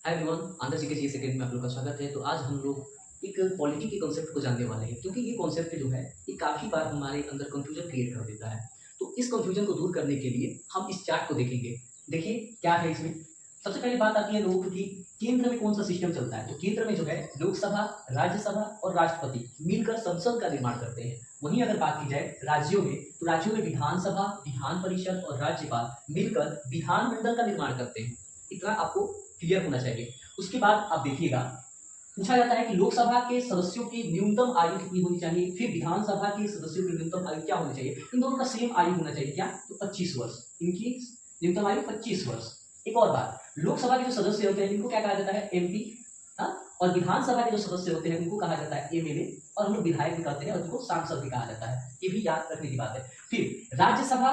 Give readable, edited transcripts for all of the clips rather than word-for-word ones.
Hi everyone, Andhra जी के जी second में आप लोग का स्वागत है। तो आज हम लोग एक पॉलिटी के कॉन्सेप्ट को जानने वाले हैं, क्योंकि ये कॉन्सेप्ट जो है ये काफ़ी बार हमारे अंदर कंफ्यूजन क्रिएट कर देता है। तो इस कंफ्यूजन को दूर करने के लिए हम इस चार्ट को देखेंगे। देखिए क्या है इसमें। सबसे पहले बात आती है लोगों की केंद्र में कौन सा सिस्टम चलता है। तो केंद्र में जो है लोकसभा, राज्यसभा और राष्ट्रपति मिलकर संसद का निर्माण करते हैं। वहीं अगर बात की जाए राज्यों में, तो राज्यों में विधानसभा, विधान परिषद और राज्यपाल मिलकर विधानमंडल का निर्माण करते हैं। इतना आपको क्लियर होना चाहिए। उसके बाद आप देखिएगा, पूछा जाता है कि लोकसभा के सदस्यों की न्यूनतम आयु कितनी होनी चाहिए, फिर विधानसभा के सदस्यों की न्यूनतम आयु क्या होनी चाहिए। इन दोनों का सेम आयु होना चाहिए। क्या? तो 25 वर्ष। इनकी न्यूनतम आयु 25 वर्ष। एक और बात, लोकसभा के जो सदस्य होते हैं इनको क्या कहा जाता है? एमपी। और विधानसभा के जो सदस्य होते हैं उनको कहा जाता है एमएलए, और हम लोग विधायक भी कहते हैं और उनको सांसद भी कहा जाता है। ये भी याद रखने की बात है। फिर राज्यसभा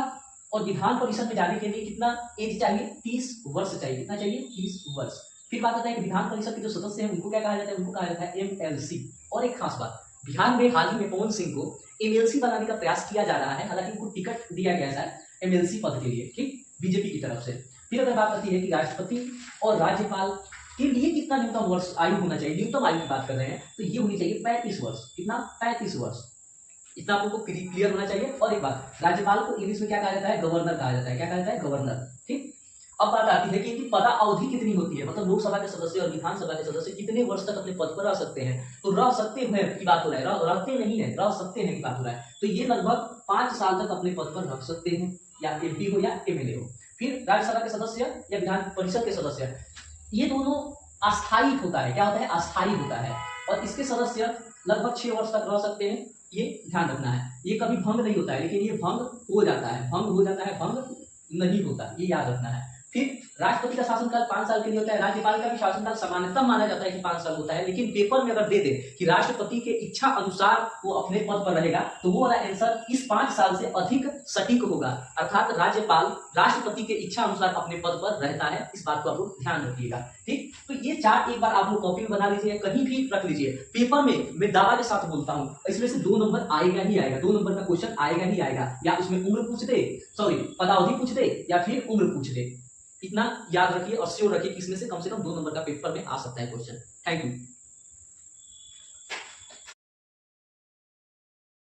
और विधान परिषद में जाने के लिए कितना एज चाहिए? 30 वर्ष चाहिए। कितना चाहिए? 30 वर्ष। फिर बात आता है कि विधान परिषद के जो सदस्य हैं उनको क्या कहा जाता है? उनको कहा जाता है एमएलसी। और एक खास बात, बिहार में हाल ही में पवन सिंह को एमएलसी बनाने का प्रयास किया जा रहा है, हालांकि उनको टिकट दिया गया है एमएलसी पद के लिए, ठीक, बीजेपी की तरफ से। फिर अगर बात आती है कि राष्ट्रपति और राज्यपाल के लिए कितना न्यूनतम वर्ष आयु होना चाहिए, न्यूनतम आयु की बात कर रहे हैं, तो ये होनी चाहिए 35 वर्ष। कितना? 35 वर्ष। इतना आप लोगों को क्लियर होना चाहिए। और एक बात, राज्यपाल को इंग्लिश में क्या कहा जाता है? गवर्नर कहा जाता है। क्या कहा जाता है? गवर्नर। ठीक। अब बात आती है कि इनकी पदा अवधि कितनी होती है, मतलब लोकसभा के सदस्य और विधानसभा के सदस्य कितने वर्ष तक अपने पद पर रह सकते हैं। तो रह सकते हैं की बात हो रहा है, रहते नहीं है, रह सकते हैं की बात हो रहा है। तो ये लगभग 5 साल तक अपने पद पर रख सकते हैं, या एमपी हो या एमएलए हो। फिर राज्यसभा के सदस्य या विधान परिषद के सदस्य, ये दोनों अस्थायी होता है। क्या होता है? अस्थायी होता है। और इसके सदस्य लगभग 6 वर्ष तक रह सकते हैं। ये ध्यान रखना है। ये कभी भंग नहीं होता है, लेकिन ये भंग हो जाता है, भंग हो जाता है, भंग नहीं होता, ये याद रखना है। फिर राष्ट्रपति का शासनकाल 5 साल के लिए होता है। राज्यपाल का भी शासनकाल सामान्यतः माना जाता है कि 5 साल होता है, लेकिन पेपर में अगर दे दे कि राष्ट्रपति के इच्छा अनुसार वो अपने पद पर रहेगा, तो वो वाला आंसर इस 5 साल से अधिक सटीक होगा। अर्थात राज्यपाल राष्ट्रपति के इच्छा अनुसार अपने पद पर रहता है। इस बात को आप लोग ध्यान रखिएगा। ठीक, तो ये चार्ट एक बार आप लोग कॉपी में बना लीजिए, कहीं भी रख लीजिए। पेपर में मैं दावा के साथ बोलता हूं, इसमें से 2 नंबर आएगा ही आएगा। 2 नंबर का क्वेश्चन आएगा ही आएगा। या उसमें उम्र पूछ दे, सॉरी पदावधि पूछ दे, या फिर उम्र पूछ दे। इतना याद रखिए और श्योर रखिए कि इसमें से कम 2 नंबर का पेपर में आ सकता है क्वेश्चन। Thank you.